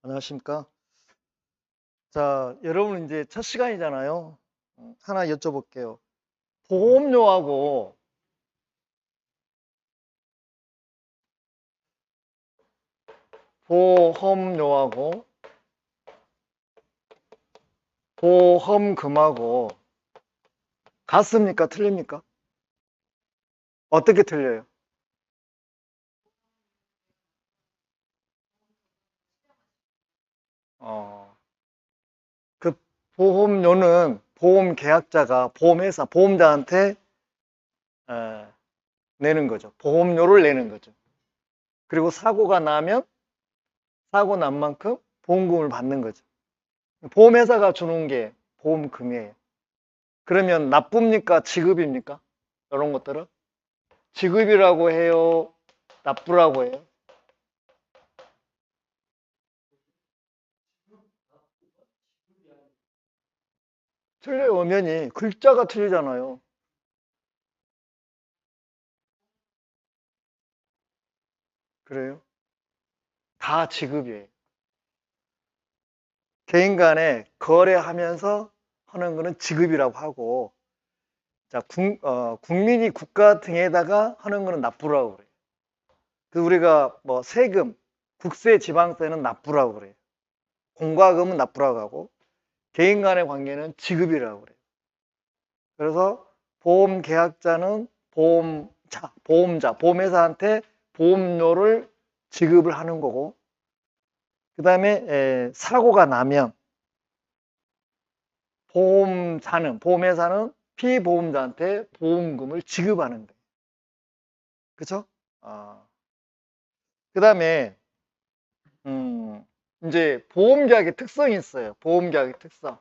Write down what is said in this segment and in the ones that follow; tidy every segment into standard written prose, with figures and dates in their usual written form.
안녕하십니까. 자, 여러분 이제 첫 시간이잖아요. 하나 여쭤볼게요. 보험료하고 보험료하고 보험금하고 같습니까? 틀립니까? 어떻게 틀려요? 어, 그 보험료는 보험 계약자가 보험회사, 보험자한테 에, 내는 거죠. 보험료를 내는 거죠. 그리고 사고가 나면 사고 난 만큼 보험금을 받는 거죠. 보험회사가 주는 게 보험금이에요. 그러면 납부입니까? 지급입니까? 이런 것들은 지급이라고 해요? 납부라고 해요? 틀려요, 엄연히. 글자가 틀리잖아요. 그래요? 다 지급이에요. 개인 간에 거래하면서 하는 거는 지급이라고 하고, 자, 국민이 국가 등에다가 하는 거는 납부라고 그래요. 그 우리가 뭐 세금, 국세, 지방세는 납부라고 그래요. 공과금은 납부라고 하고, 개인 간의 관계는 지급이라고 그래요. 그래서 보험 계약자는 보험회사한테 보험료를 지급을 하는 거고, 그 다음에 사고가 나면 보험회사는 피보험자한테 보험금을 지급하는 거예요. 그쵸? 그 다음에, 이제 보험계약의 특성이 있어요. 보험계약의 특성.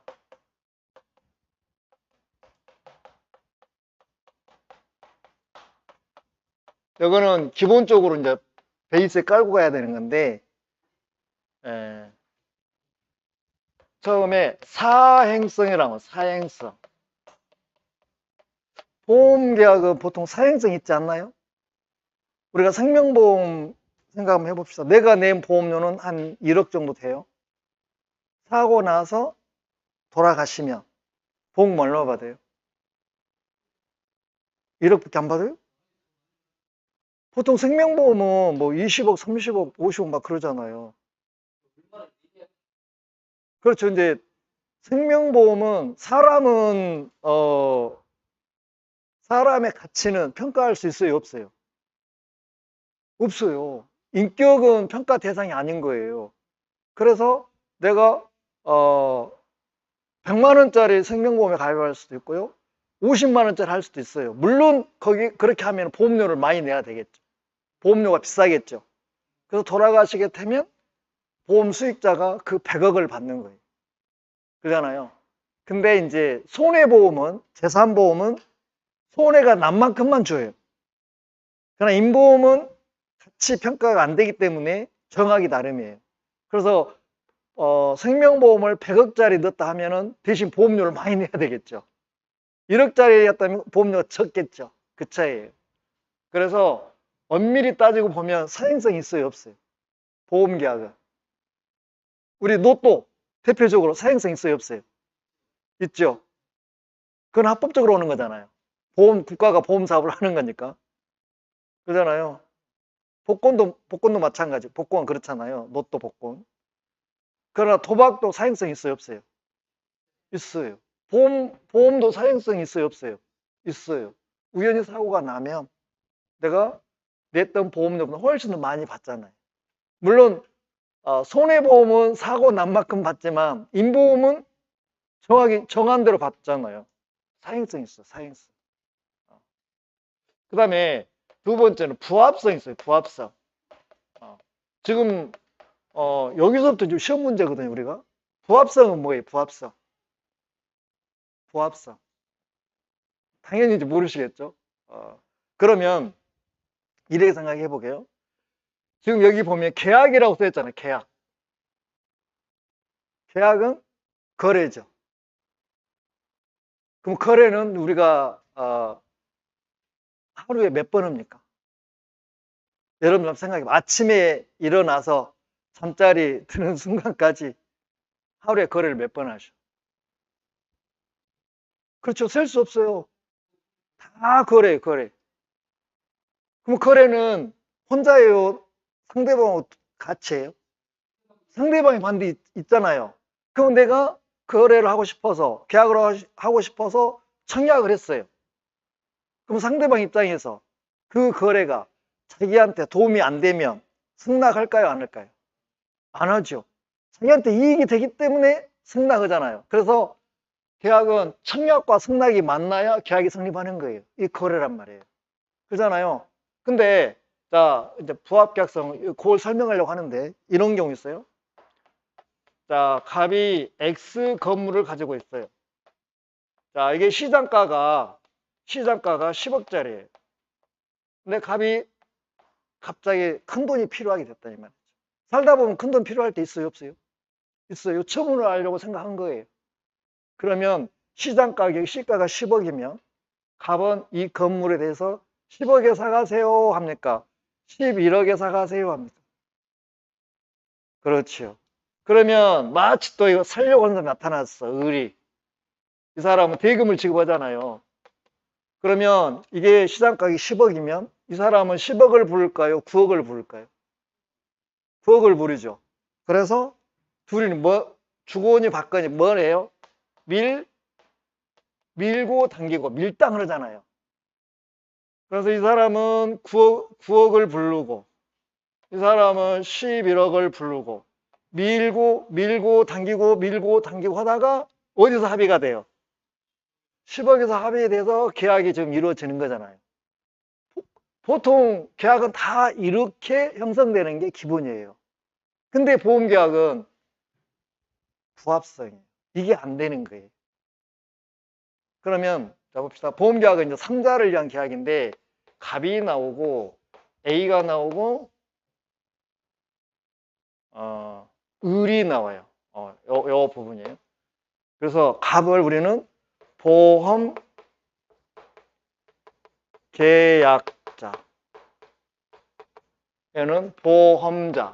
이거는 기본적으로 이제 베이스에 깔고 가야 되는 건데, 에, 처음에 사행성이라고, 사행성. 보험계약은 보통 사행성 있지 않나요? 우리가 생명보험 생각 한번 해봅시다. 내가 낸 보험료는 한 1억 정도 돼요. 사고 나서 돌아가시면 보험금 얼마 받아요? 1억밖에 안 받아요? 보통 생명보험은 뭐 20억, 30억, 50억 막 그러잖아요. 그렇죠. 이제 생명보험은 사람의 가치는 평가할 수 있어요, 없어요? 없어요. 인격은 평가 대상이 아닌 거예요. 그래서 내가 어 100만 원짜리 생명보험에 가입할 수도 있고요. 50만 원짜리 할 수도 있어요. 물론 거기 그렇게 하면 보험료를 많이 내야 되겠죠. 보험료가 비싸겠죠. 그래서 돌아가시게 되면 보험 수익자가 그 100억을 받는 거예요. 그러잖아요. 근데 이제 손해보험은, 재산보험은 손해가 난 만큼만 줘요. 그러나 인보험은 가치 평가가 안 되기 때문에 정하기 나름이에요. 그래서 생명보험을 100억짜리 넣었다 하면은 대신 보험료를 많이 내야 되겠죠. 1억짜리였다면 보험료가 적겠죠. 그 차이예요. 그래서 엄밀히 따지고 보면 사행성이 있어요, 없어요? 보험계약은. 우리 로또 대표적으로 사행성 있어요, 없어요? 있죠. 그건 합법적으로 오는 거잖아요. 국가가 보험 사업을 하는 거니까. 그러잖아요. 복권도 마찬가지. 복권은 그렇잖아요. 로또 복권. 그러나 도박도 사행성 있어요, 없어요? 있어요. 보험도 사행성이 있어요, 없어요? 있어요. 우연히 사고가 나면 내가 냈던 보험료보다 훨씬 더 많이 받잖아요. 물론 손해보험은 사고 난 만큼 받지만 인보험은 정확히 정한 대로 받잖아요. 사행성 있어, 사행성. 그 다음에 두 번째는 부합성 있어요, 부합성. 어, 지금 여기서부터 좀 시험 문제거든요, 우리가. 부합성은 뭐예요, 부합성? 부합성. 당연히 이제 모르시겠죠? 그러면 이렇게 생각해 보게요. 지금 여기 보면 계약이라고 써 있잖아요, 계약. 계약은 거래죠. 그럼 거래는 우리가 하루에 몇 번 합니까? 여러분 한번 생각해 봐. 아침에 일어나서 잠자리 드는 순간까지 하루에 거래를 몇 번 하셔? 그렇죠. 셀 수 없어요. 다 거래, 거래. 그럼 거래는 혼자예요? 상대방하고 같이 해요? 상대방이 반대 있잖아요. 그럼 내가 거래를 하고 싶어서, 계약을 하고 싶어서 청약을 했어요. 그럼 상대방 입장에서 그 거래가 자기한테 도움이 안 되면 승낙할까요? 안 할까요? 안 하죠. 자기한테 이익이 되기 때문에 승낙하잖아요. 그래서 계약은 청약과 승낙이 만나야 계약이 성립하는 거예요. 이 거래란 말이에요. 그러잖아요. 근데 자, 이제 부합계약성 그걸 설명하려고 하는데 이런 경우 있어요. 자, 갑이 X 건물을 가지고 있어요. 자, 이게 시장가가 10억짜리예요. 근데 갑이 갑자기 큰 돈이 필요하게 됐다니 말이죠. 살다 보면 큰 돈 필요할 때 있어요, 없어요? 있어요. 처분을 하려고 생각한 거예요. 그러면 시장 가격, 시가가 10억이면 갑은 이 건물에 대해서 10억에 사가세요 합니까? 11억에 사가세요 합니까? 그렇죠. 그러면 마치 또 이거 살려고 하는 사람이 나타났어, 을이. 이 사람은 대금을 지급하잖아요. 그러면 이게 시장 가격이 10억이면 이 사람은 10억을 부를까요? 9억을 부를까요? 9억을 부르죠. 그래서 둘이 뭐 주거니 받거니 뭐래요? 밀고 당기고 밀당을 하잖아요. 그래서 이 사람은 9억을 부르고 이 사람은 11억을 부르고 밀고 당기고 하다가 어디서 합의가 돼요? 10억에서 합의돼서 계약이 지금 이루어지는 거잖아요. 보통 계약은 다 이렇게 형성되는 게 기본이에요. 근데 보험계약은 부합성이에요. 이게 안 되는 거예요. 그러면 자 봅시다. 보험계약은 이제 상자를 위한 계약인데 갑이 나오고 A가 나오고 을이 나와요. 요 부분이에요. 그래서 갑을 우리는 보험 계약자, 얘는 보험자,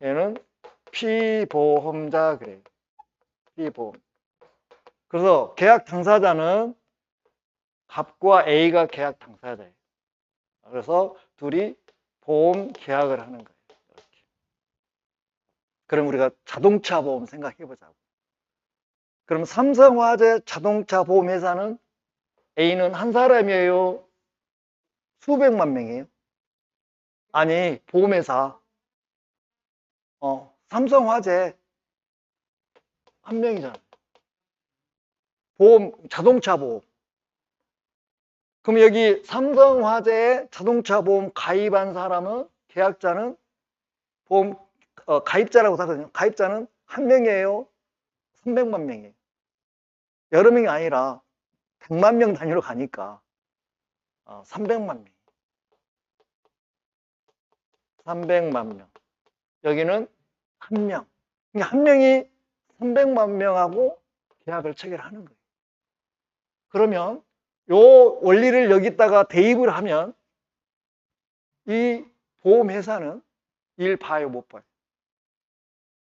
얘는 피보험자 그래요. 피보험. 그래서 계약 당사자는 갑과 A가 계약 당사자예요. 그래서 둘이 보험 계약을 하는 거예요. 이렇게. 그럼 우리가 자동차 보험 생각해 보자고. 그럼 삼성화재 자동차 보험회사는 A는 한 사람이에요? 수백만 명이에요? 아니, 보험회사. 삼성화재 한 명이잖아. 보험, 자동차 보험. 그럼 여기 삼성화재에 자동차 보험 가입한 사람은, 계약자는 보험, 가입자라고 하거든요. 가입자는 한 명이에요? 300만 명이에요. 여러 명이 아니라 100만 명 단위로 가니까 300만 명. 300만 명. 여기는 한 명. 그러니까 한 명이 300만 명하고 계약을 체결하는 거예요. 그러면 요 원리를 여기다가 대입을 하면 이 보험회사는 일 봐요, 못 봐요?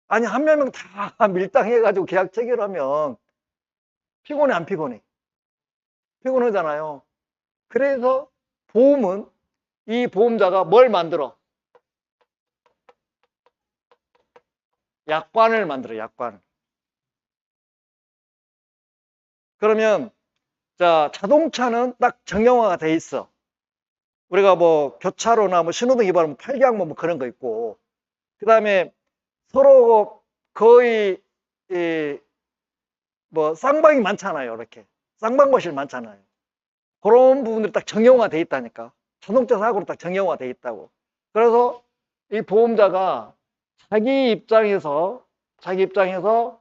아니, 한 명은 다 밀당해가지고 계약 체결하면 피곤해, 안 피곤해? 피곤하잖아요. 그래서 보험은 이 보험자가 뭘 만들어? 약관을 만들어, 약관을. 그러면 자, 자동차는 딱 정형화가 돼 있어. 우리가 뭐 교차로나 뭐 신호등 위반하면 8경 뭐 그런 거 있고, 그 다음에 서로 거의 뭐 쌍방이 많잖아요. 이렇게 쌍방거실 많잖아요. 그런 부분들이 딱 정형화 돼 있다니까. 자동차 사고로 딱 정형화 돼 있다고. 그래서 이 보험자가 자기 입장에서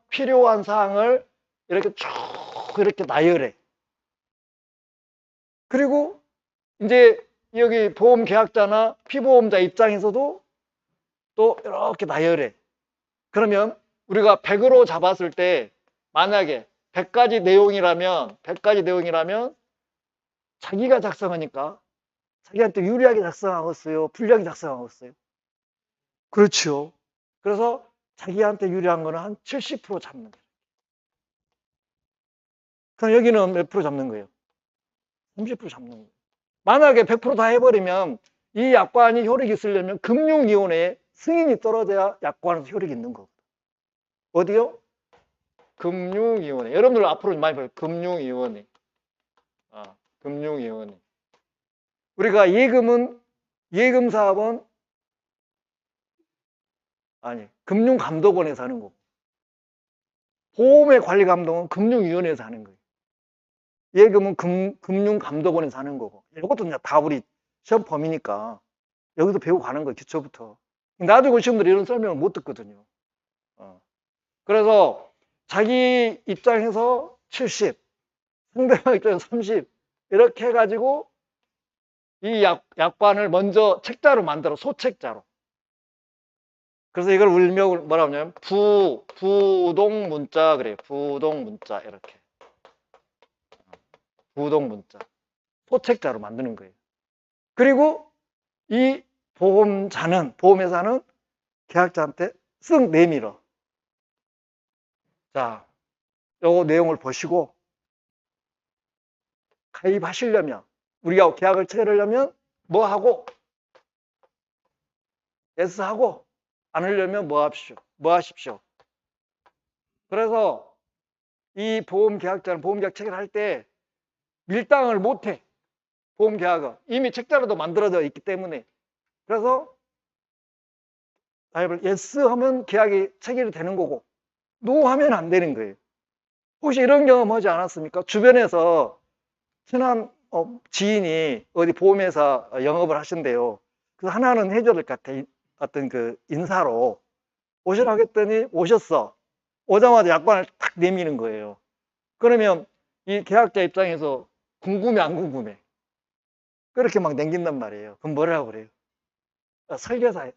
필요한 사항을 이렇게 쭉 이렇게 나열해. 그리고 이제 여기 보험 계약자나 피보험자 입장에서도 또 이렇게 나열해. 그러면 우리가 100으로 잡았을 때 만약에 100가지 내용이라면 자기가 작성하니까 자기한테 유리하게 작성하겠어요? 불리하게 작성하겠어요? 그렇죠. 그래서 자기한테 유리한 거는 한 70% 잡는 거예요. 그럼 여기는 몇 프로 잡는 거예요? 30% 잡는 거예요. 만약에 100%다 해버리면 이 약관이 효력이 있으려면 금융위원회에 승인이 떨어져야 약관에서 효력이 있는 거거든요. 어디요? 금융위원회. 여러분들 앞으로 많이 봐요. 금융위원회. 금융위원회. 우리가 예금사업은 금융감독원에서 하는 거고, 보험의 관리감독은 금융위원회에서 하는 거예요. 예금은 금융감독원에서 하는 거고, 이것도 그냥 다 우리 시험 범위니까 여기서 배우고 가는 거예요, 기초부터. 나중에 온 시험들이 이런 설명을 못 듣거든요. 그래서 자기 입장에서 70, 상대방 입장에서 30, 이렇게 해가지고 이 약관을 먼저 책자로 만들어, 소책자로. 그래서 이걸 울명을 뭐라 하냐면 부동문자 그래요. 부동문자 이렇게. 부동문자. 소책자로 만드는 거예요. 그리고 이 보험회사는 계약자한테 쓱 내밀어. 자, 요 내용을 보시고 가입하시려면, 우리가 계약을 체결하려면 뭐 하고, yes 하고, 안 하려면 뭐 하십시오. 그래서 이 보험계약자는 보험계약 체결할 때 밀당을 못해. 보험계약은 이미 책자로도 만들어져 있기 때문에. 그래서 가입을 yes 하면 계약이 체결이 되는 거고, no 하면 안 되는 거예요. 혹시 이런 경험 하지 않았습니까? 주변에서 친한 지인이 어디 보험회사 영업을 하신대요. 그래서 하나는 해줘야 될 것 같아. 어떤 그 인사로 오시라고 했더니 오셨어. 오자마자 약관을 탁 내미는 거예요. 그러면 이 계약자 입장에서 궁금해 안 궁금해? 그렇게 막 남긴단 말이에요. 그럼 뭐라고 그래요? 설계사에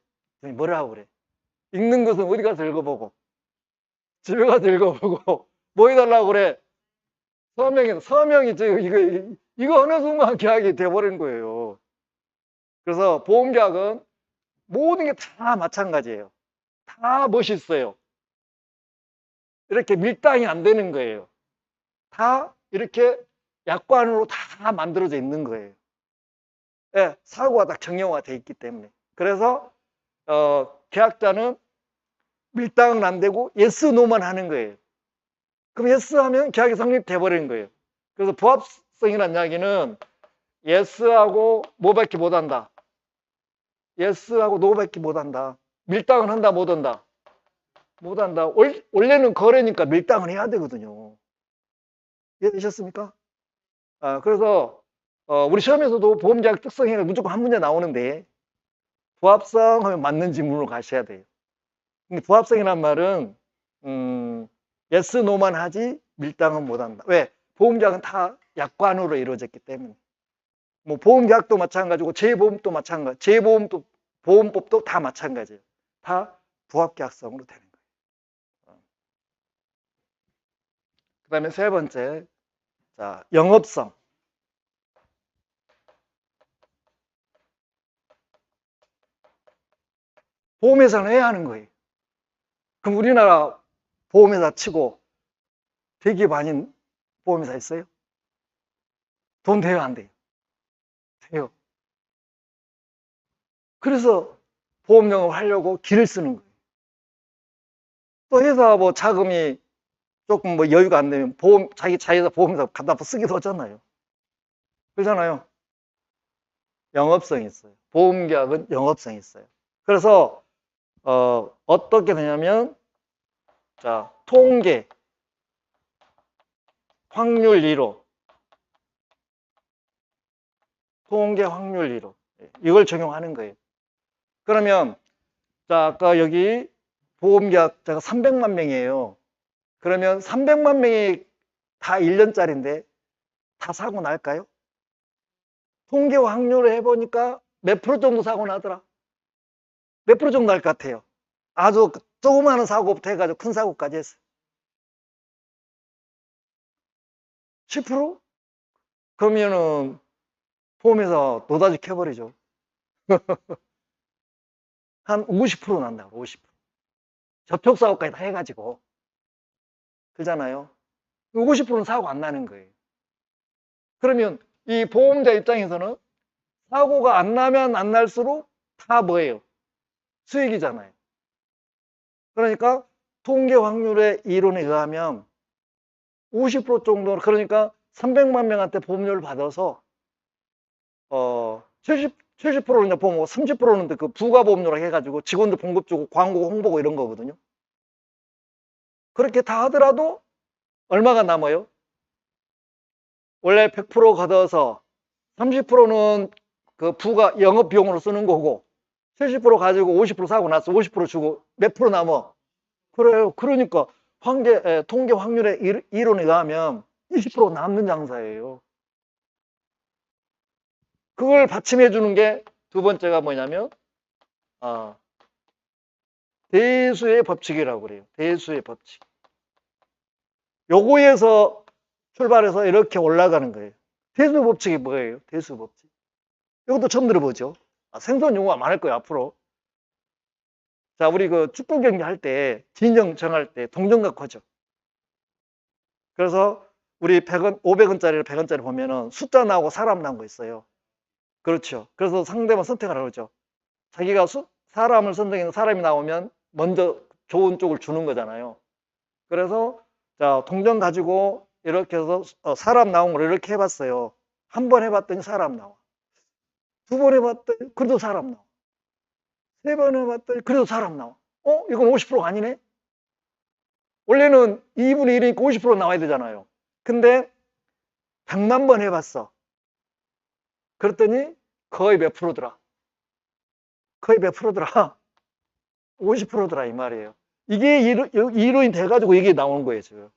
뭐라고 그래? 읽는 것은 어디 가서 읽어보고, 집에 가서 읽어보고, 뭐 해달라고 그래? 서명이 이거 어느 순간 계약이 돼버린 거예요. 그래서 보험계약은 모든 게 다 마찬가지예요. 다 멋있어요. 이렇게 밀당이 안 되는 거예요. 다 이렇게 약관으로 다 만들어져 있는 거예요. 예, 사고가 딱 정형화돼 있기 때문에. 그래서 계약자는 밀당은 안 되고 예스 노만 하는 거예요. 그럼 예스 하면 계약이 성립돼 버리는 거예요. 그래서 부합성이라는 이야기는 예스하고 뭐밖에 못 한다. 예스하고 노밖에 못 한다. 밀당은 한다 못 한다. 못 한다. 원래는 거래니까 밀당을 해야 되거든요. 이해되셨습니까? 그래서 우리 시험에서도 보험계약 특성이 무조건 한 문제 나오는데, 부합성 하면 맞는 질문으로 가셔야 돼요. 근데 부합성이란 말은 yes, no만 하지 밀당은 못한다. 왜? 보험계약은 다 약관으로 이루어졌기 때문에. 뭐 보험계약도 마찬가지고 재보험도 마찬가지, 보험법도 다 마찬가지예요. 다 부합계약성으로 되는 거예요. 그 다음에 세 번째, 자, 영업성. 보험회사는 해야 하는 거예요. 그럼 우리나라 보험회사 치고 대기업 아닌 보험회사 있어요? 돈 돼요, 안 돼요? 돼요. 그래서 보험 영업을 하려고 길을 쓰는 거예요. 또 회사 뭐 자금이 조금 뭐 여유가 안 되면 자기 자회사 보험회사 갖다 쓰기도 하잖아요. 그렇잖아요. 영업성이 있어요. 보험계약은 영업성이 있어요. 그래서 어떻게 되냐면, 자, 통계, 확률 2로, 통계 확률 2로 이걸 적용하는 거예요. 그러면 자, 아까 여기 보험계약자가 300만 명이에요. 그러면 300만 명이 다 1년짜리인데 다 사고 날까요? 통계 확률을 해보니까 몇 프로 정도 사고 나더라? 몇 프로 정도 날 것 같아요? 아주 조그마한 사고부터 해가지고 큰 사고까지 했어요. 10%? 그러면은 보험회사 노다지 켜버리죠. 한 50% 난다고, 50%. 접촉사고까지 다 해가지고. 그잖아요. 50%는 사고 안 나는 거예요. 그러면 이 보험자 입장에서는 사고가 안 나면 안 날수록 다 뭐예요? 수익이잖아요. 그러니까 통계 확률의 이론에 의하면 50% 정도, 그러니까 300만 명한테 보험료를 받아서 70%는 보험, 30%는 그 부가 보험료라고 해가지고 직원들 봉급 주고 광고 홍보고 이런 거거든요. 그렇게 다 하더라도 얼마가 남아요? 원래 100% 걷어서 30%는 그 부가 영업 비용으로 쓰는 거고 70% 가지고 50% 사고 났어. 50% 주고 몇 프로 남아? 그래요. 그러니까 통계 확률의 이론에 의하면 20% 남는 장사예요. 그걸 받침해 주는 게 두 번째가 뭐냐면 대수의 법칙이라고 그래요. 대수의 법칙. 요거에서 출발해서 이렇게 올라가는 거예요. 대수 법칙이 뭐예요? 대수 법칙. 이것도 처음 들어보죠. 생소한 용어가 많을 거예요, 앞으로. 자, 우리 그 축구 경기 할 때, 진영 정할 때 동전 갖고 하죠. 그래서 우리 100원, 500원짜리, 100원짜리 보면은 숫자 나오고 사람 나온 거 있어요. 그렇죠. 그래서 상대방 선택을 하죠. 자기가 사람을 선택해서 사람이 나오면 먼저 좋은 쪽을 주는 거잖아요. 그래서 자, 동전 가지고 이렇게 해서 사람 나온 걸 이렇게 해봤어요. 한 번 해봤더니 사람 나와. 두 번 해봤더니 그래도 사람 나와. 세 번 해봤더니 그래도 사람 나와. 이건 50%가 아니네? 원래는 2분의 1이니까 50% 나와야 되잖아요. 근데 100만 번 해봤어. 그랬더니 거의 몇 프로더라? 거의 몇 프로더라? 50%더라 이 말이에요. 이게 이론이 돼가지고 이게 나오는 거예요, 지금.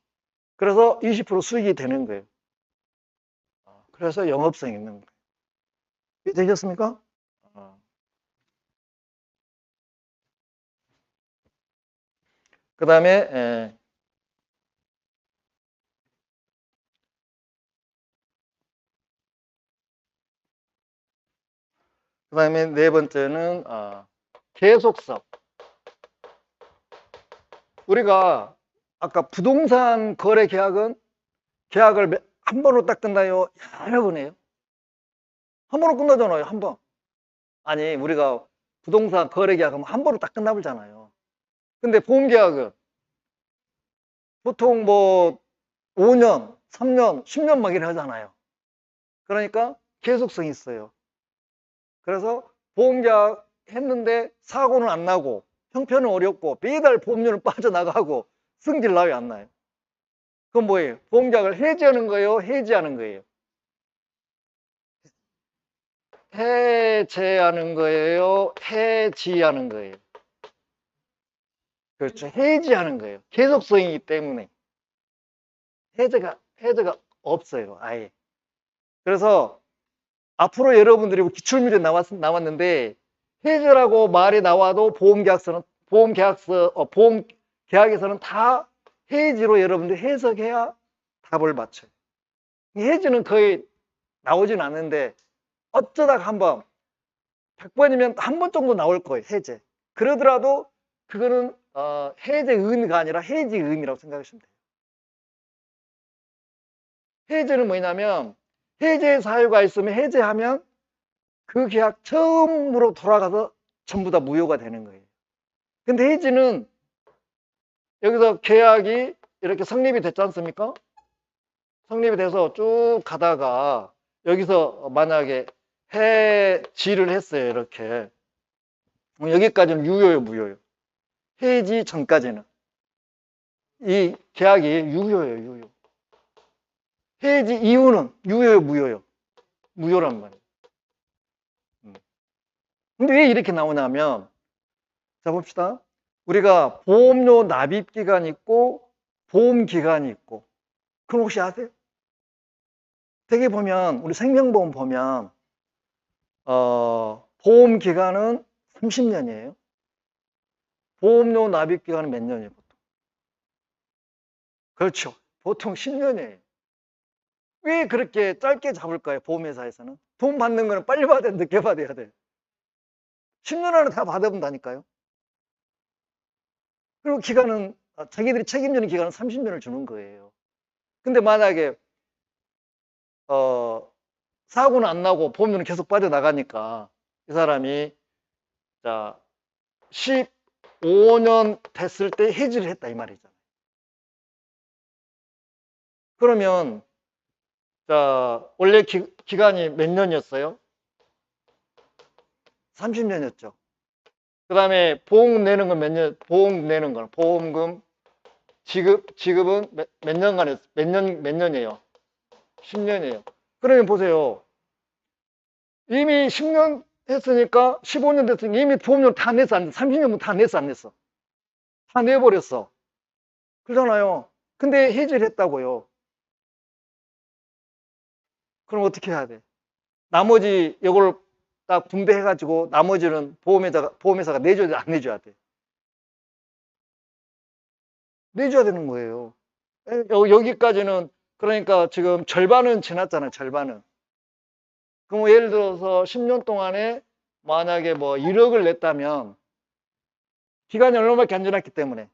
그래서 20% 수익이 되는 거예요. 그래서 영업성이 있는 거예요. 되셨습니까? 그 다음에 네 번째는 계속성. 우리가 아까 부동산 거래 계약은 계약을 한 번으로 딱 끝나요? 여러 번 해요? 한 번으로 끝나잖아요, 한 번. 아니, 우리가 부동산 거래 계약하면 한 번으로 딱 끝나버리잖아요. 근데 보험 계약은 보통 뭐 5년, 3년, 10년 막 이래 하잖아요. 그러니까 계속성이 있어요. 그래서 보험 계약 했는데 사고는 안 나고 형편은 어렵고 매달 보험료는 빠져나가고 승질 나요, 안 나요? 그건 뭐예요? 보험 계약을 해지하는 거예요? 해지하는 거예요? 해제하는 거예요? 해지하는 거예요? 그렇죠. 해지하는 거예요. 계속성이기 때문에. 해제가 없어요, 아예. 그래서 앞으로 여러분들이 기출문제 나왔는데 해제라고 말이 나와도 보험 계약에서는 다 해지로 여러분들이 해석해야 답을 맞춰요. 해지는 거의 나오진 않는데 어쩌다가 한번 100번이면 한 번 정도 나올 거예요, 해제. 그러더라도 그거는 해제 의미가 아니라 해지 의미라고 생각하시면 돼요. 해제는 뭐냐면 해제 사유가 있으면 해제하면 그 계약 처음으로 돌아가서 전부 다 무효가 되는 거예요. 근데 해지는 여기서 계약이 이렇게 성립이 됐지 않습니까? 성립이 돼서 쭉 가다가 여기서 만약에 해지를 했어요, 이렇게. 여기까지는 유효예요, 무효예요? 해지 전까지는 이 계약이 유효예요, 유효. 해지 이후는 유효예요, 무효예요? 무효란 말이에요. 근데 왜 이렇게 나오냐면, 자 봅시다. 우리가 보험료 납입 기간이 있고 보험 기간이 있고, 그럼 혹시 아세요? 되게 보면 우리 생명보험 보면 보험 기간은 30년이에요. 보험료 납입 기간은 몇 년이에요, 보통? 그렇죠. 보통 10년이에요. 왜 그렇게 짧게 잡을까요, 보험회사에서는? 돈 받는 거는 빨리 받아야 돼, 늦게 받아야 돼? 10년 안에 다 받아본다니까요. 그리고 기간은 자기들이 책임지는 기간은 30년을 주는 거예요. 근데 만약에 사고는 안 나고 보험료는 계속 빠져나가니까 이 사람이 자 15년 됐을 때 해지를 했다 이 말이잖아요. 그러면 자 원래 기간이 몇 년이었어요? 30년이었죠. 그 다음에 보험 내는 건 몇 년? 보험 내는 건 보험금 지급은 몇 년간 했어? 몇 년이에요? 10년이에요. 그러면 보세요. 이미 10년 했으니까 15년 됐으니까 이미 보험료 다 냈어 안 냈어? 30년은 다 냈어 안 냈어? 다 내버렸어. 그러잖아요. 근데 해지를 했다고요. 그럼 어떻게 해야 돼? 나머지 이걸 딱 분배해가지고 나머지는 보험회사가 내줘야 돼, 안 내줘야 돼? 내줘야 되는 거예요. 여기까지는 그러니까 지금 절반은 지났잖아요. 절반은. 그럼 뭐 예를 들어서 10년 동안에 만약에 뭐 1억을 냈다면 기간이 얼마밖에 안 지났기 때문에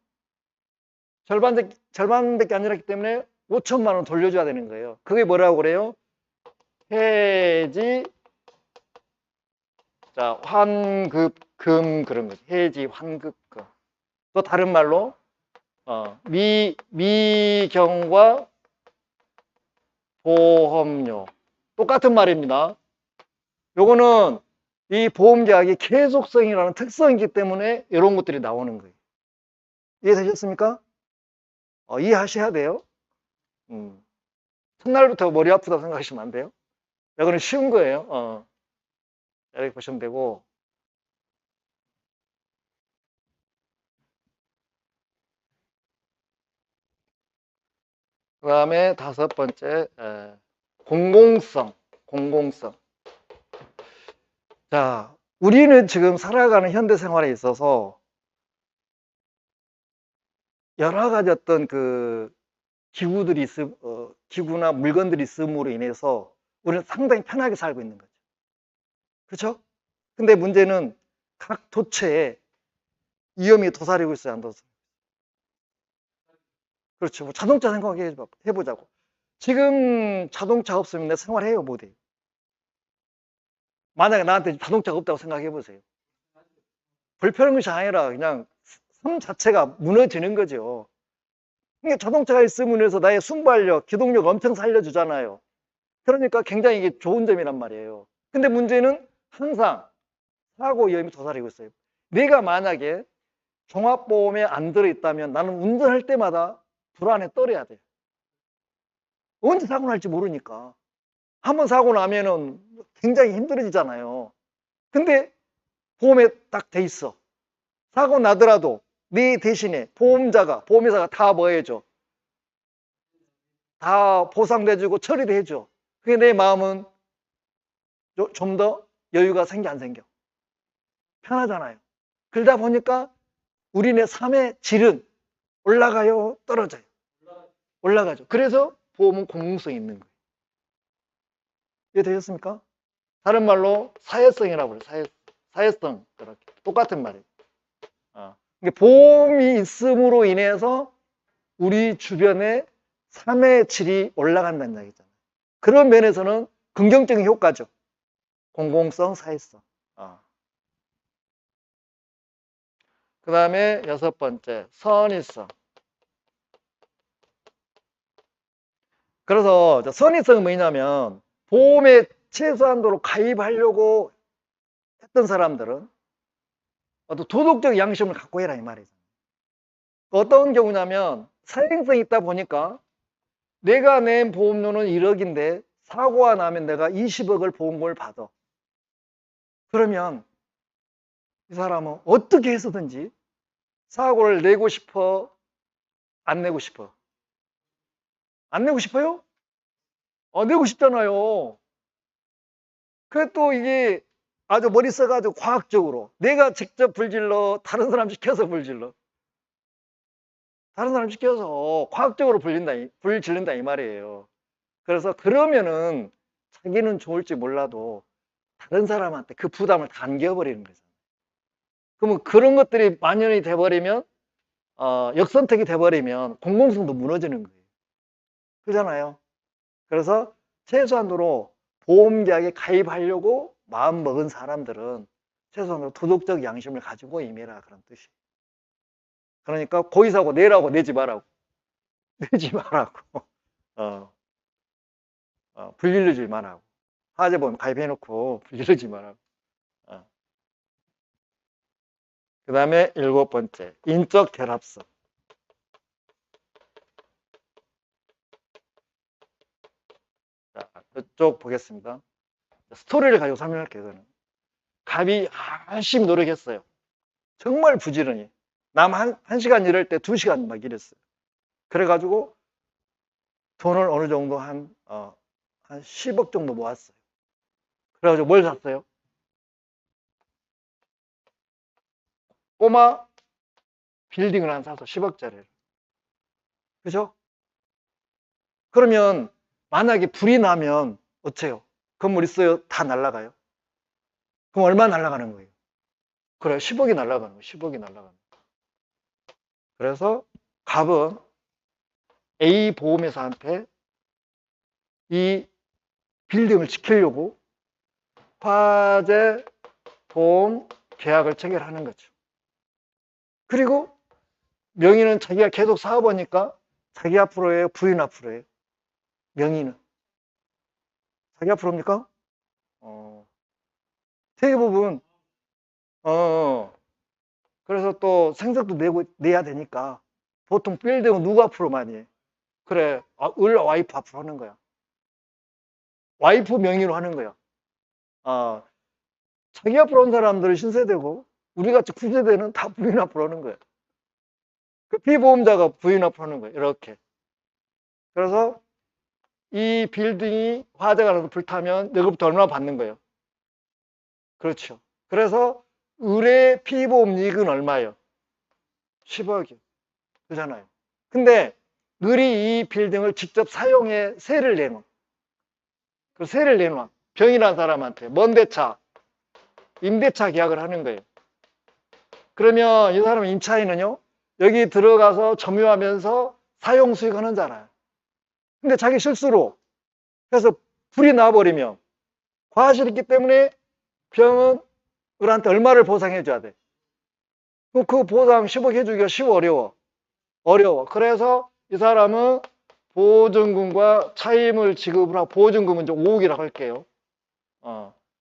절반밖에 안 지났기 때문에 5천만 원 돌려줘야 되는 거예요. 그게 뭐라고 그래요? 해지 자 환급금 그런 거지. 해지 환급금. 또 다른 말로 미경과 보험료 똑같은 말입니다. 요거는 이 보험계약이 계속성이라는 특성이기 때문에 이런 것들이 나오는 거예요. 이해되셨습니까? 이해하셔야 돼요. 첫날부터 머리 아프다고 생각하시면 안 돼요. 이거는 쉬운 거예요. 이렇게 보시면 되고. 그 다음에 5번째 공공성. 자, 우리는 지금 살아가는 현대 생활에 있어서 여러 가지 어떤 그 기구나 물건들이 있음으로 인해서 우리는 상당히 편하게 살고 있는 거죠. 그렇죠? 근데 문제는 각 도처에 위험이 도사리고 있어요, 안 도사리고? 그렇죠. 뭐 자동차 생각해보자고. 지금 자동차 없으면 내 생활해요, 못해요? 만약에 나한테 자동차가 없다고 생각해보세요. 불편한 것이 아니라 그냥 삶 자체가 무너지는 거죠. 그러니까 자동차가 있으면 해서 나의 순발력, 기동력 엄청 살려주잖아요. 그러니까 굉장히 이게 좋은 점이란 말이에요. 근데 문제는 항상 사고 위험이 도사리고 있어요. 내가 만약에 종합보험에 안 들어있다면 나는 운전할 때마다 불안에 떨어야 돼요. 언제 사고 날지 모르니까. 한번 사고 나면은 굉장히 힘들어지잖아요. 근데 보험에 딱 돼 있어. 사고 나더라도 네 대신에 보험회사가 다 뭐 해줘? 다 보상도 해주고 처리도 해줘. 그게 내 마음은 좀 더 여유가 생겨 안 생겨? 편하잖아요. 그러다 보니까 우리네 삶의 질은 올라가요, 떨어져요? 올라가죠. 그래서 보험은 공공성이 있는 거예요. 이해되셨습니까? 다른 말로 사회성이라고 그래요. 사회성. 그렇게 똑같은 말이에요. 보험이 있음으로 인해서 우리 주변의 삶의 질이 올라간다는 얘기잖아요. 그런 면에서는 긍정적인 효과죠. 공공성, 사회성. 그 다음에 6번째, 선의성. 그래서 선의성은 뭐냐면 보험에 최소한도로 가입하려고 했던 사람들은 어떤 도덕적 양심을 갖고 해라 이 말이죠. 어떤 경우냐면 사행성이 있다 보니까 내가 낸 보험료는 1억인데 사고가 나면 내가 20억을 보험금을 받아. 그러면 이 사람은 어떻게 해서든지 사고를 내고 싶어? 안 내고 싶어? 안 내고 싶어요? 내고 싶잖아요. 그래 또 이게 아주 머리 써가지고 과학적으로 내가 직접 불질러 다른 사람 시켜서 불질러 다른 사람 시켜서 과학적으로 불질른다 이 말이에요. 그래서 그러면은 자기는 좋을지 몰라도 다른 사람한테 그 부담을 다 안겨버리는 거죠. 그러면 그런 것들이 만연이 돼버리면 역선택이 돼버리면 공공성도 무너지는 거예요. 그렇잖아요. 그래서 최소한으로 보험계약에 가입하려고 마음 먹은 사람들은 최소한으로 도덕적 양심을 가지고 임해라, 그런 뜻이에요. 그러니까 고의사고 내라고 내지 말라고. 내지 말라고. 불일르지 말라고. 화재보험 가입해놓고 불일르지 말라고. 그 다음에 7번째, 인적 결합성. 자, 이쪽 보겠습니다. 스토리를 가지고 설명할게요. 저는 갑이 열심히 노력했어요. 정말 부지런히. 남 한 시간 일할 때 2시간 막 일했어요. 그래가지고 돈을 어느 정도 한 10억 정도 모았어요. 그래가지고 뭘 샀어요? 꼬마 빌딩을 하나 사서 10억짜리를. 그죠? 그러면 만약에 불이 나면 어째요? 건물 있어요? 다 날아가요? 그럼 얼마 날아가는 거예요? 그래, 10억이 날아가는 거예요. 10억이 날아가는 거예요. 그래서 갑은 A 보험회사한테 이 빌딩을 지키려고 화재 보험 계약을 체결하는 거죠. 그리고 명의는 자기가 계속 사업하니까 자기 앞으로 해요? 부인 앞으로 해요? 명의는 자기 앞으로입니까? 대부분 그래서 또 생색도 내야 되니까 보통 빌딩은 누구 앞으로 많이 해? 그래, 을 와이프 앞으로 하는 거야. 와이프 명의로 하는 거야. 자기 앞으로 온 사람들은 신세대고 우리같이 9세대는 다 부인 앞으로 하는 거야. 그 피보험자가 부인 앞으로 하는 거야. 이렇게. 그래서 이 빌딩이 화재가 나서 불타면 너그부터 얼마 받는 거예요? 그렇죠. 그래서 의뢰 피보험 이익은 얼마예요? 10억이요. 그렇잖아요. 근데 을이 이 빌딩을 직접 사용해 세를 내놔. 그 세를 내놔. 병이란 사람한테 먼대차, 임대차 계약을 하는 거예요. 그러면 이 사람 임차인은요, 여기 들어가서 점유하면서 사용 수익하는 잖아요. 근데 자기 실수로 해서 불이 나버리면 과실이 있기 때문에 병은 을한테 얼마를 보상해 줘야 돼? 그 보상 10억 해주기가 쉬워, 어려워. 그래서 이 사람은 보증금과 차임을 지급을 하고, 보증금은 이제 5억이라고 할게요.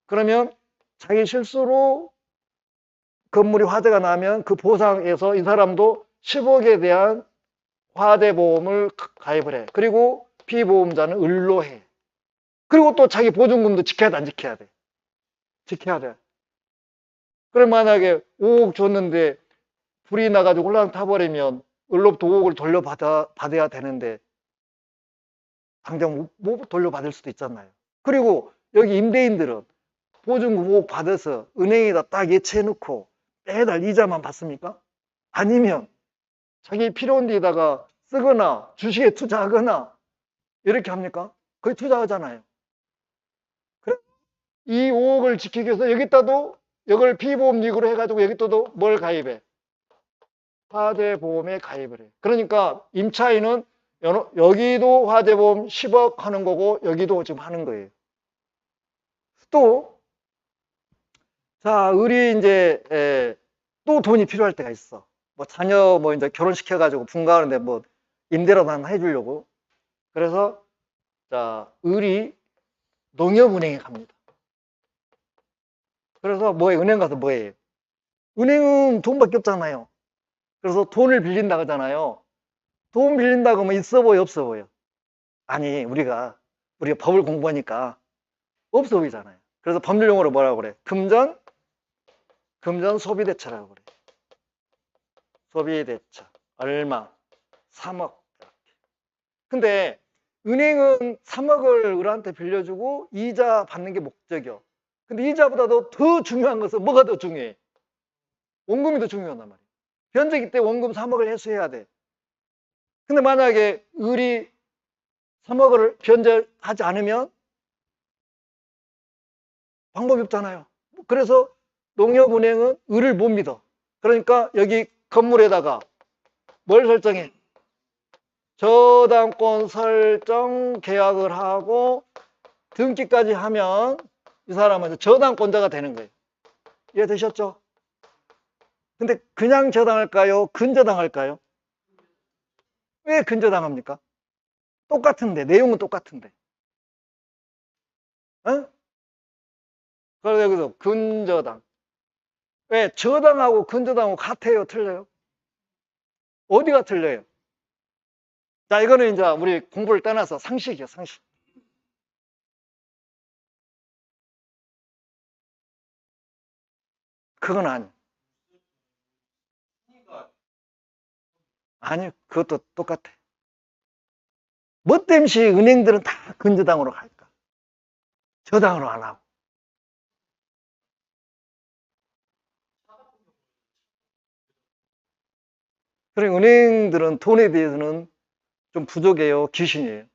그러면 자기 실수로 건물이 화재가 나면 그 보상에서 이 사람도 10억에 대한 화재보험을 가입을 해. 그리고 피보험자는 을로 해. 그리고 또 자기 보증금도 지켜야 돼, 안 지켜야 돼? 지켜야 돼. 그럼 만약에 5억 줬는데 불이 나가지고 홀랑 타버리면 을로부터 5억을 돌려받아야 되는데 당장 못 돌려받을 수도 있잖아요. 그리고 여기 임대인들은 보증금 5억 받아서 은행에다 딱 예치해놓고 매달 이자만 받습니까? 아니면 자기 필요한 데다가 쓰거나 주식에 투자하거나 이렇게 합니까? 거의 투자하잖아요. 그래? 이 5억을 지키기 위해서 여기다도 이걸 피보험익으로 해가지고 여기다도 뭘 가입해? 화재보험에 가입을 해. 그러니까 임차인은 여기도 화재보험 10억 하는 거고 여기도 지금 하는 거예요. 또 자, 을이 이제 또 돈이 필요할 때가 있어. 뭐 자녀 뭐 이제 결혼시켜가지고 분가하는데 뭐 임대라도 하나 해주려고. 그래서 자, 을이 농협은행에 갑니다. 그래서 은행 가서 뭐해요? 은행은 돈밖에 없잖아요. 그래서 돈을 빌린다고 하잖아요. 돈 빌린다고 하면 있어 보여, 없어 보여? 아니, 우리가 법을 공부하니까 없어 보이잖아요. 그래서 법률용어로 뭐라고 그래? 금전 소비대차라고 그래. 소비대차. 얼마? 3억. 근데 은행은 3억을 을한테 빌려주고 이자 받는 게 목적이요. 근데 이자보다도 더 중요한 것은 뭐가 더 중요해? 원금이 더 중요하단 말이에요. 변제기 때 원금 3억을 회수해야 돼. 근데 만약에 을이 3억을 변제하지 않으면 방법이 없잖아요. 그래서 농협은행은 을을 못 믿어. 그러니까 여기 건물에다가 뭘 설정해? 저당권 설정 계약을 하고 등기까지 하면 이 사람은 저당권자가 되는 거예요. 이해되셨죠? 근데 그냥 저당할까요? 근저당할까요? 왜 근저당합니까? 똑같은데, 내용은 똑같은데. 어? 그래서 여기서 근저당. 왜? 저당하고 근저당하고 같아요? 틀려요? 어디가 틀려요? 자, 이거는 이제 우리 공부를 떠나서 상식이에요, 상식. 그건 아니에요. 아니요, 그것도 똑같아. 뭐 때문에 은행들은 다 근저당으로 갈까? 저당으로 안 하고. 그래, 은행들은 돈에 대해서는 좀 부족해요, 귀신이에요.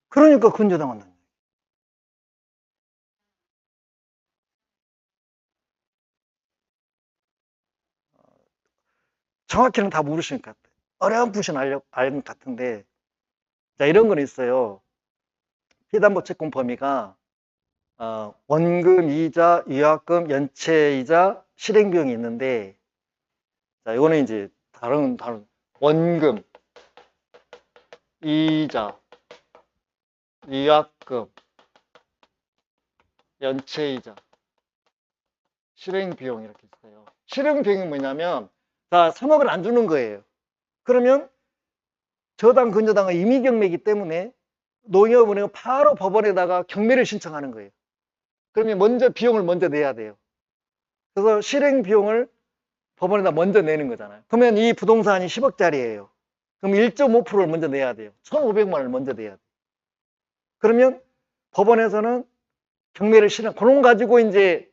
그러니까 근저당한다는 거예요. 정확히는 다 모르시니까 어렴풋이 알것 같은데, 자, 이런 건 있어요. 피담보 채권 범위가 원금, 이자, 위약금, 연체이자, 실행비용이 있는데, 자, 이거는 이제 다른 원금, 이자, 위약금, 연체이자, 실행비용 이렇게 있어요. 실행비용이 뭐냐면, 자, 3억을 안 주는 거예요. 그러면 저당, 근저당은 임의경매이기 때문에 농협은행은 바로 법원에다가 경매를 신청하는 거예요. 그러면 먼저 비용을 먼저 내야 돼요. 그래서 실행 비용을 법원에다 먼저 내는 거잖아요. 그러면 이 부동산이 10억짜리예요. 그럼 1.5%를 먼저 내야 돼요. 1,500만 원을 먼저 내야 돼요. 그러면 법원에서는 경매를 실행, 그런 가지고 이제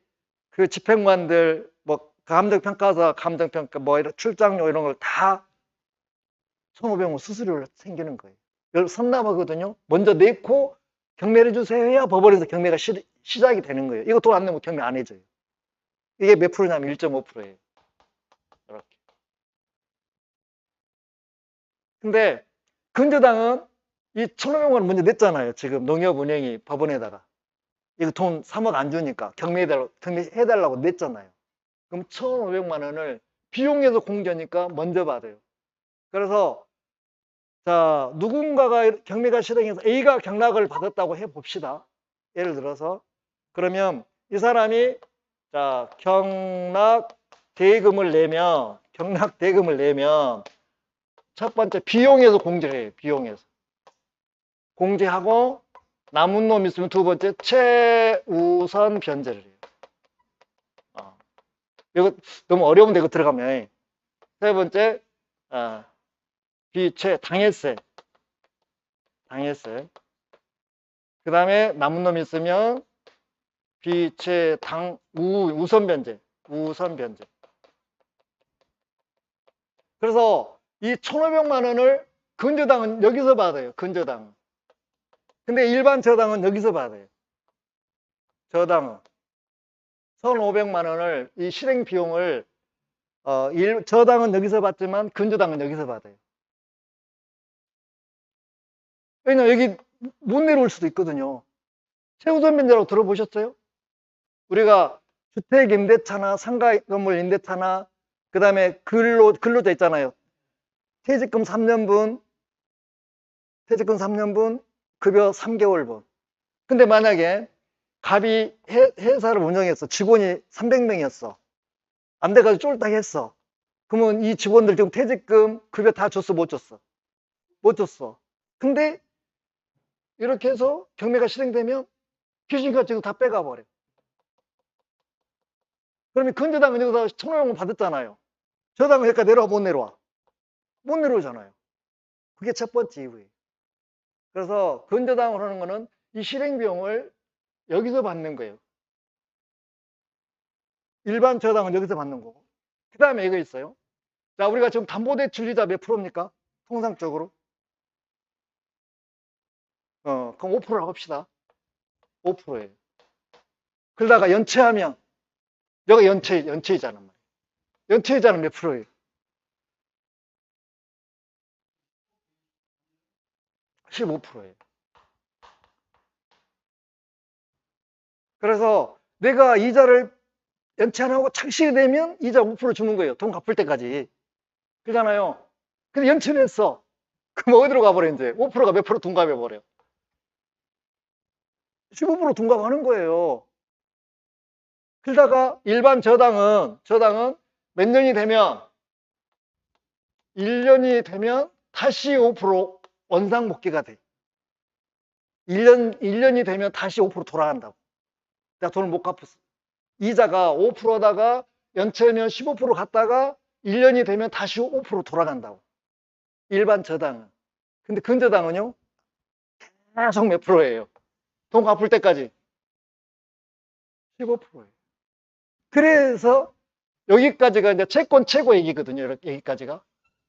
그 집행관들, 뭐, 감정평가사, 감정평가, 뭐, 이런 출장료 이런 걸 다 1,500원 수수료를 생기는 거예요. 이걸 선납하거든요. 먼저 내고 경매를 주세요 해야 법원에서 경매가 시작이 되는 거예요. 이거 돈 안 내면 경매 안 해줘요. 이게 몇 프로냐면 1.5%예요. 이렇게. 근데 근저당은 이 1,500만 원 먼저 냈잖아요. 지금 농협은행이 법원에다가. 이거 돈 3억 안 주니까 경매해달라고 냈잖아요. 그럼 1,500만 원을 비용에서 공제니까 먼저 받아요. 그래서 자, 누군가가 경매가 실행해서 A가 경락을 받았다고 해봅시다. 예를 들어서 그러면 이 사람이 자, 경락 대금을 내면 첫 번째 비용에서 공제를 해요. 비용에서 공제하고 남은 놈 있으면 두 번째 최우선 변제를 해요. 이거 너무 어려운데 이거 들어가면 세 번째 비최 당해세 그 다음에 남은 놈 있으면 비최 우선 변제 그래서 이 1,500만 원을 근저당은 여기서 받아요. 근저당은. 근데 일반 저당은 여기서 받아요. 저당은 1,500만 원을 이 실행 비용을 저당은 여기서 받지만 근저당은 여기서 받아요. 왜냐면 여기 못 내려올 수도 있거든요. 최우선 변제라고 들어보셨어요? 우리가 주택 임대차나 상가 건물 임대차나 그 다음에 근로자 있잖아요. 퇴직금 3년분 급여 3개월분. 근데 만약에 갑이 회사를 운영했어. 직원이 300명이었어. 안 돼가지고 쫄딱 했어. 그러면 이 직원들 지금 퇴직금 급여 다 줬어? 못 줬어? 못 줬어. 근데 이렇게 해서 경매가 실행되면 귀신같이 지금 다 빼가버려. 그러면 근저당은 여기서 1,500원 받았잖아요. 저당은 여기까지 내려와 못 내려와? 못 내려오잖아요. 그게 첫 번째 이유예요. 그래서 근저당을 하는 거는 이 실행비용을 여기서 받는 거예요. 일반 저당은 여기서 받는 거고. 그 다음에 이거 있어요. 자, 우리가 지금 담보대출이자 몇 프로입니까? 통상적으로. 그럼 5%라고 합시다. 5%예요. 그러다가 연체하면, 여기 연체이자란 말이에요. 연체이자는 몇 프로예요? 15%예요. 그래서 내가 이자를 연체 안 하고 착실히 되면 이자 5% 주는 거예요. 돈 갚을 때까지. 그러잖아요. 근데 연체를 했어. 그럼 어디로 가버려, 이제? 5%가 몇 프로 둔갑해버려? 15% 둔갑하는 거예요. 그러다가 일반 저당은 몇 년이 되면, 1년이 되면 다시 5% 원상복귀가 돼. 1년이 되면 다시 5% 돌아간다고. 내가 돈을 못 갚았어. 이자가 5%다가 연체면 15% 갔다가 1년이 되면 다시 5% 돌아간다고. 일반 저당은. 근데 근저당은요? 계속 몇 프로예요? 돈 갚을 때까지 15%예요. 그래서 여기까지가 이제 채권 최고 얘기거든요. 여기까지가.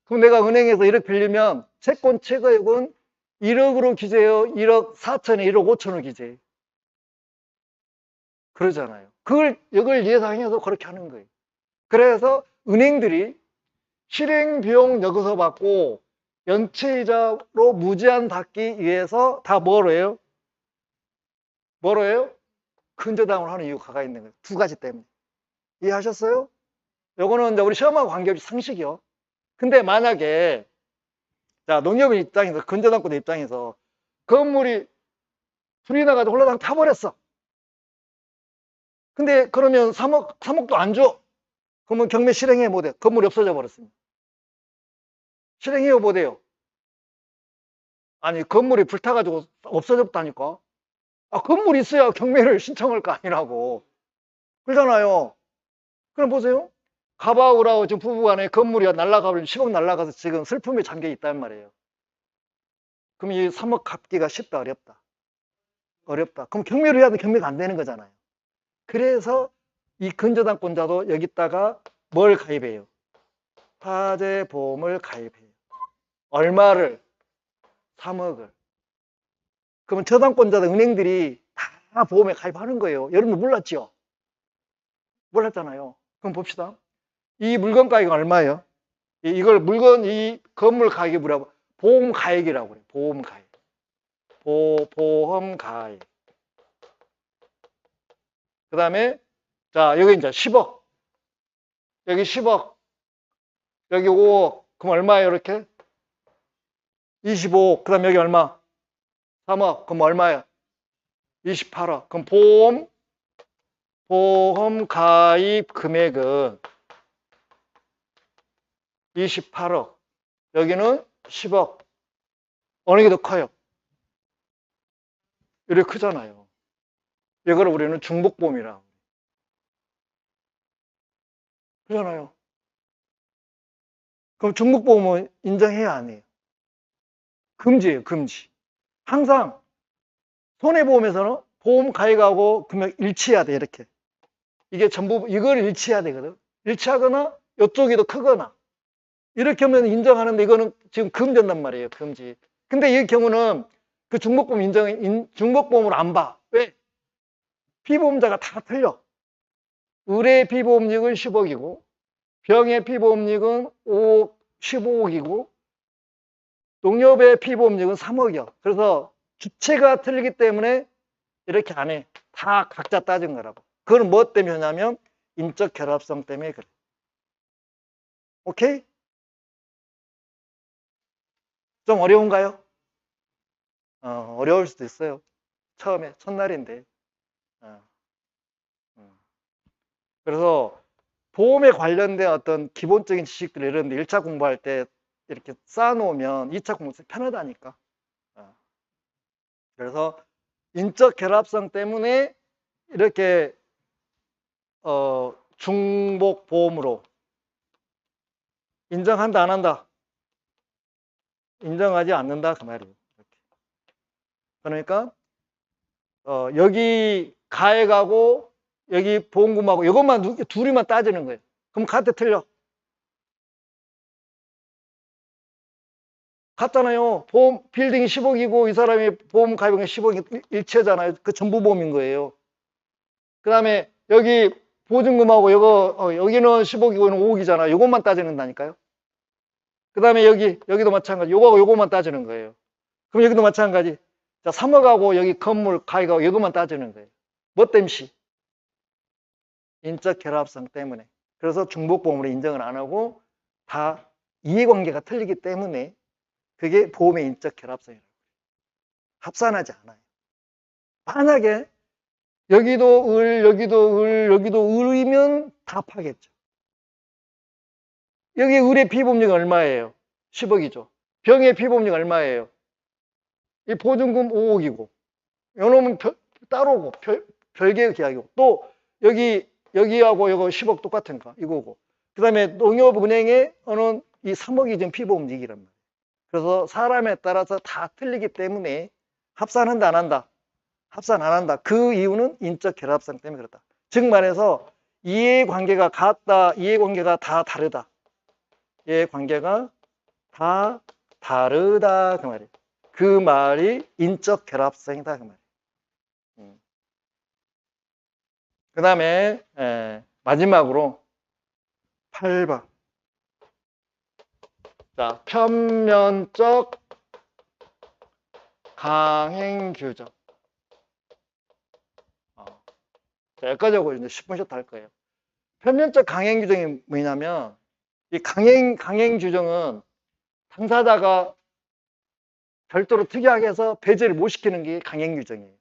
그럼 내가 은행에서 1억 빌리면 채권 최고액은 1억으로 기재해요. 1억 4천에 1억 5천을 기재해요. 그러잖아요. 이걸 예상해서 그렇게 하는 거예요. 그래서 은행들이 실행비용 여기서 받고 연체이자로 무제한 받기 위해서 다 뭐로 해요? 뭐로 해요? 근저당을 하는 이유가 있는 거예요. 두 가지 때문에. 이해하셨어요? 요거는 이제 우리 시험하고 관계없이 상식이요. 근데 만약에, 자, 농협의 입장에서, 근저당권의 입장에서 건물이 불이 나가지고 홀라당 타버렸어. 근데 그러면 3억도 안 줘. 그러면 경매 실행해 못해. 건물이 없어져 버렸습니다. 실행해요, 못해요? 아니, 건물이 불타가지고 없어졌다니까. 아, 건물이 있어야 경매를 신청할 거 아니라고. 그러잖아요. 그럼 보세요. 가바우라고 지금 부부간에 건물이 날라가버리면 10억 날라가서 지금 슬픔에 잠겨 있단 말이에요. 그럼 이 3억 갚기가 쉽다, 어렵다? 어렵다. 그럼 경매를 해야 돼. 경매가 안 되는 거잖아요. 그래서 이 근저당권자도 여기다가 뭘 가입해요? 화재보험을 가입해요. 얼마를? 3억을. 그러면 저당권자들 은행들이 다 보험에 가입하는 거예요. 여러분 몰랐죠? 몰랐잖아요. 그럼 봅시다. 이 물건 가격이 얼마예요? 이 건물 가격이 뭐라고? 보험 가액이라고 그래요. 보험 가액. 보험 가액. 그 다음에, 자, 여기 이제 10억. 여기 10억. 여기 5억. 그럼 얼마예요, 이렇게? 25억. 그 다음에 여기 얼마? 3억. 그럼 얼마예요? 28억. 그럼 보험 가입 금액은 28억. 여기는 10억. 어느 게 더 커요? 이렇게 크잖아요. 이걸 우리는 중복보험이라고. 그러잖아요. 그럼 중복보험은 인정해야 안 해요? 금지예요, 금지. 항상 손해보험에서는 보험 가입하고 금액 일치해야 돼, 이렇게. 이게 전부, 이걸 일치해야 되거든. 일치하거나 이쪽이 더 크거나. 이렇게 하면 인정하는데 이거는 지금 금지한단 말이에요, 금지. 근데 이 경우는 그 중복보험 중복보험으로 안 봐. 왜? 피보험자가 다 틀려. 의뢰 피보험료은 10억이고, 병의 피보험료은 15억이고, 농협의 피보험료은 3억이요. 그래서 주체가 틀리기 때문에 이렇게 안 해. 다 각자 따진 거라고. 그건 뭐 때문에 하냐면 인적 결합성 때문에 그래. 오케이? 좀 어려운가요? 어려울 수도 있어요. 처음에 첫날인데. 그래서 보험에 관련된 어떤 기본적인 지식들 이런 데 1차 공부할 때 이렇게 쌓아놓으면 2차 공부 때 편하다니까. 그래서 인적 결합성 때문에 이렇게 중복 보험으로 인정한다 안 한다? 인정하지 않는다 그 말이에요. 이렇게. 그러니까 여기 가액하고 여기 보험금하고 이것만 둘이만 따지는 거예요. 그럼 같아 틀려? 같잖아요. 보험 빌딩이 10억이고 이 사람이 보험 가입한 게 10억이 일치하잖아요. 그 전부 보험인 거예요. 그 다음에 여기 보증금하고 여기는 10억이고 여기는 5억이잖아. 요것만 따지는다니까요. 그 다음에 여기도 마찬가지. 요거하고 요것만 따지는 거예요. 그럼 여기도 마찬가지. 자, 3억하고 여기 건물 가격하고 이것만 따지는 거예요. 뭐 땜시? 인적 결합성 때문에. 그래서 중복보험으로 인정을 안 하고 다 이해관계가 틀리기 때문에 그게 보험의 인적 결합성이라고. 합산하지 않아요. 만약에 여기도 여기도 을이면 다 파겠죠. 여기 을의 피보험료가 얼마예요? 10억이죠. 병의 피보험료가 얼마예요? 이 보증금 5억이고 요놈은 따로고 별개의 계약이고 또 여기하고 이거 10억 똑같은 거 이거고 그 다음에 농협은행에 어는 이 3억이 지금 피보험료이란 말이에요. 그래서 사람에 따라서 다 틀리기 때문에 합산한다 안 한다? 합산 안 한다. 그 이유는 인적 결합성 때문에 그렇다. 즉 말해서 이해관계가 같다, 이해관계가 다 다르다. 이해관계가 다 다르다 그 말이에요. 그 말이 인적 결합성이다 그 말이에요. 그 다음에 마지막으로 8번. 자, 편면적 강행규정. 자, 여기까지 하고 이제 10분 쉬었다 할 거예요. 편면적 강행규정이 뭐냐면 이 강행규정은 당사자가 별도로 특이하게 해서 배제를 못 시키는 게 강행규정이에요.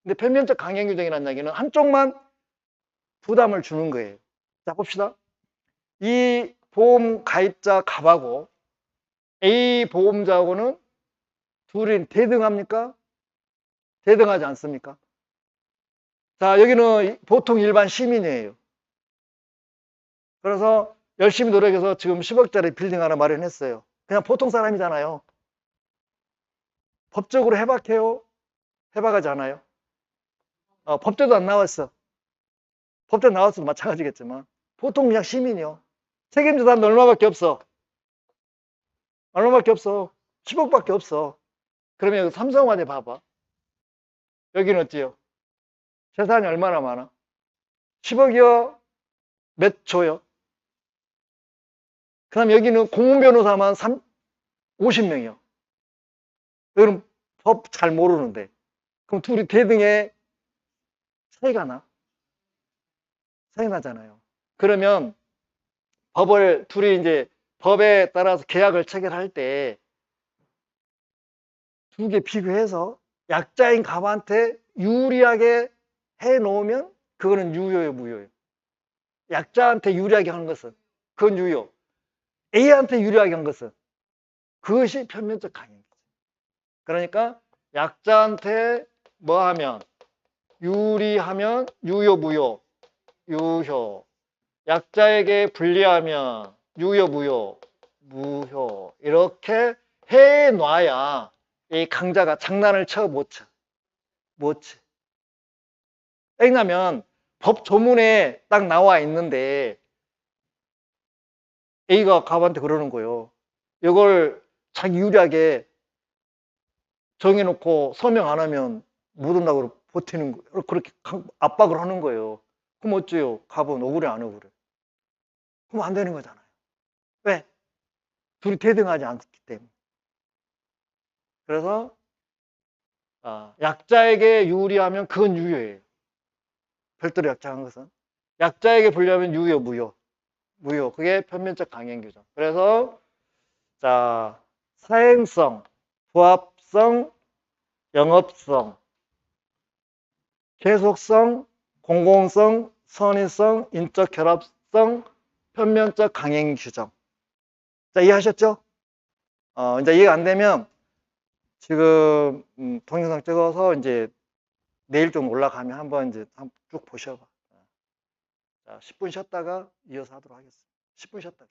근데 편면적 강행규정이라는 얘기는 한쪽만 부담을 주는 거예요. 자, 봅시다. 이 보험 가입자 갑하고 A 보험자하고는 둘이 대등합니까? 대등하지 않습니까? 자, 여기는 보통 일반 시민이에요. 그래서 열심히 노력해서 지금 10억짜리 빌딩 하나 마련했어요. 그냥 보통 사람이잖아요. 법적으로 해박해요? 해박하지 않아요? 법대도 안 나왔어. 법대 나왔어도 마찬가지겠지만 보통 그냥 시민이요. 책임져 사람 얼마밖에 없어? 얼마밖에 없어? 10억밖에 없어. 그러면 여기 삼성화재 봐봐. 여기는 어때요? 재산이 얼마나 많아? 10억이요? 몇 조요? 그 다음 여기는 공무변호사만 50명이요. 여기는 법 잘 모르는데. 그럼 둘이 대등에 차이가 나? 차이 나잖아요. 그러면 둘이 이제 법에 따라서 계약을 체결할 때 두 개 비교해서 약자인 갑한테 유리하게 해 놓으면 그거는 유효예요, 무효예요? 약자한테 유리하게 하는 것은 그건 유효. A한테 유리하게 한 것은 그것이 편면적 강행이죠. 그러니까 약자한테 뭐 하면 유리하면 유효, 무효? 유효. 약자에게 불리하면 유효, 무효? 무효. 이렇게 해놔야 이 강자가 장난을 쳐, 못 쳐? 못 쳐. 왜냐면 법 조문에 딱 나와 있는데 A가 갑한테 그러는 거예요. 이걸 자기 유리하게 정해놓고 서명 안 하면 못 온다고 버티는 거예요. 그렇게 압박을 하는 거예요. 그럼 어째요? 갑은 억울해, 안 억울해? 그럼 안 되는 거잖아요. 왜? 둘이 대등하지 않기 때문에. 그래서 약자에게 유리하면 그건 유효예요. 별도로 약자한 것은. 약자에게 불리하면 유효, 무효? 무효. 그게 편면적 강행규정. 그래서 자, 사행성, 부합성, 영업성, 계속성, 공공성, 선의성, 인적 결합성, 편면적 강행규정. 자, 이해하셨죠? 이제 이해가 안 되면 지금 동영상 찍어서 이제 내일 좀 올라가면 한번 이제 쭉 보셔봐. 자, 10분 쉬었다가 이어서 하도록 하겠습니다. 10분 쉬었다.